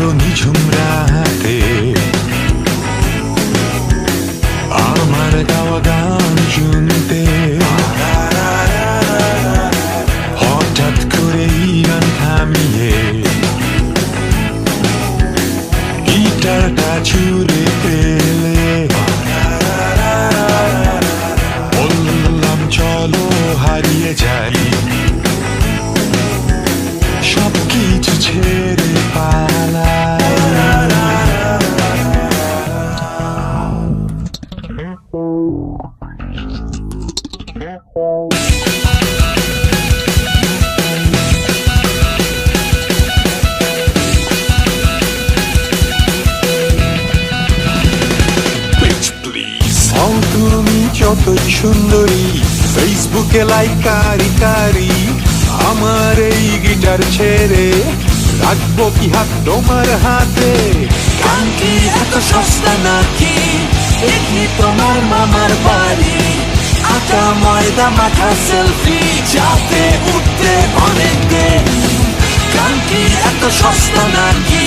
কারো নিঝুম রাতে আমার গাওয়া গান শুনতে হঠাৎ করে গান থামিয়ে গিটারটা ছুঁড়ে পেলে বললাম চলো হারিয়ে যাই সবকিছু ছেড়ে পালাই। তুমি যতই সুন্দরী ফেসবুকে লাইক কারি আমার এই গিটার ছেড়ে রাখবো কি হাত তোমার হাতে। গান কি এত সস্তা নাকি দেখি তোমার মামার বাড়ি আটা ময়দা মাখা সেলফি যাতে উঠতে অনেক দেরি। গান কি এত সস্তা নাকি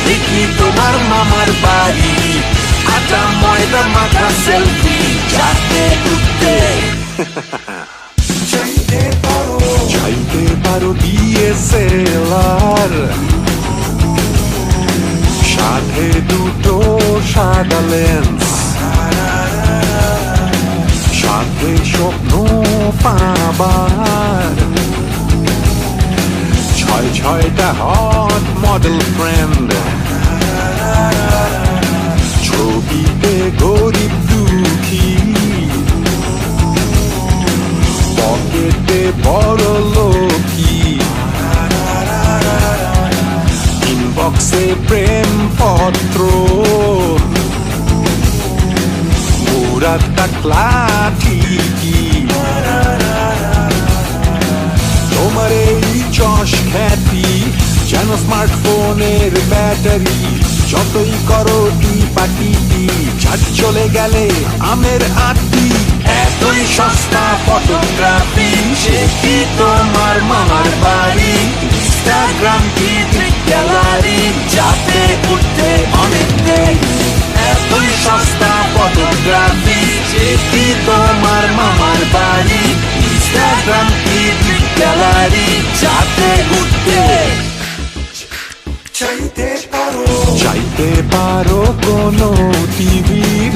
দেখি তোমার মামার বাড়ি আটা ময়দা মাখা সেলফি যাতে উঠতে চাইতে পারো DSLR সাথে দুটো সাদা লেন্স সাথে স্বপ্ন পাবার ছয়টা হট মডেল ফ্রেন্ড ছবিতে গরিব দুঃখী পকেটে বড় লোকি ইনবক্সে প্রেম পত্র পুরা টাকলা ঠিকই তোমার এই যশ খ্যাতি যেন স্মার্টফোনের ব্যাটারি যতই করো টিপাটি ঝাট চলে গেলে আমের আটি। এতই সস্তা ফটোগ্রাফি সে কি তোমার মামার বাড়ি ইনস্টাগ্রাম কি গ্যালারি যাতে উঠতে অনেক দেরি। এতই সস্তা ফটোগ্রাফি সে কি তোমার মামার বাড়ি ইনস্টাগ্রাম কি গ্যালারি যাতে উঠতে চাইতে পারো কোনো টিভির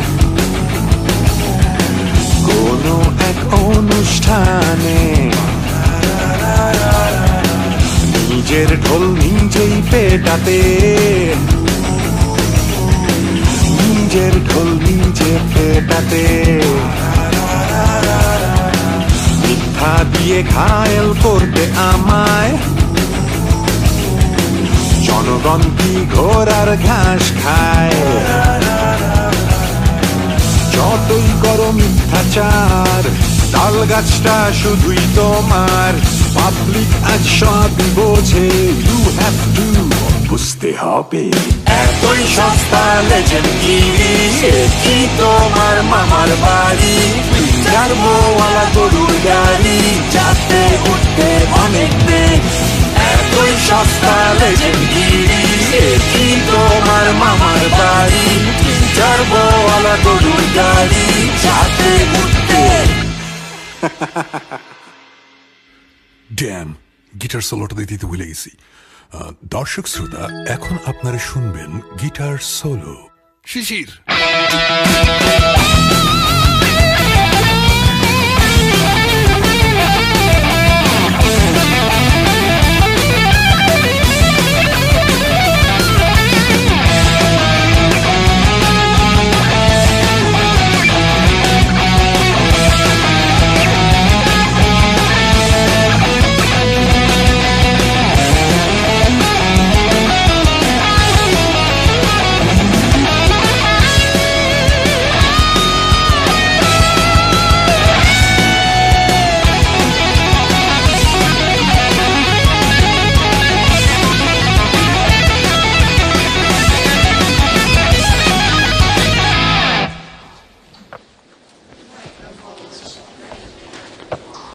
কোনো এক অনুষ্ঠানে নিজের ঢোল নিজেই পেটাতে নিজের ঢোল নিজে পেটাতে মিথ্যা দিয়ে ঘায়েল করতে আমায় জনগণ কি ঘোড়ার ঘাস খায় যতই করো মিথ্যাচার তাল গাছটা শুধুই তোমার পাবলিক আজ সব বোঝে ইউ হ্যাভ টু বুঝতে হবে। এতই সস্তা লেজেন্ডগিরি সে কি তোমার মামার বাড়ি টার্বোওয়ালা গরুর গাড়ি যাতে উঠতে অনেক দেরি। এতই সস্তা লেজেন্ডগিরি সে কি তোমার মামার বাড়ি টার্বোওয়ালা গরুর গাড়ি যাতে উঠতে ড্যাম গিটার সোলোটা দিতে ভুলে গেছি। দর্শক শ্রোতা এখন আপনারা শুনবেন গিটার সোলো। শিশির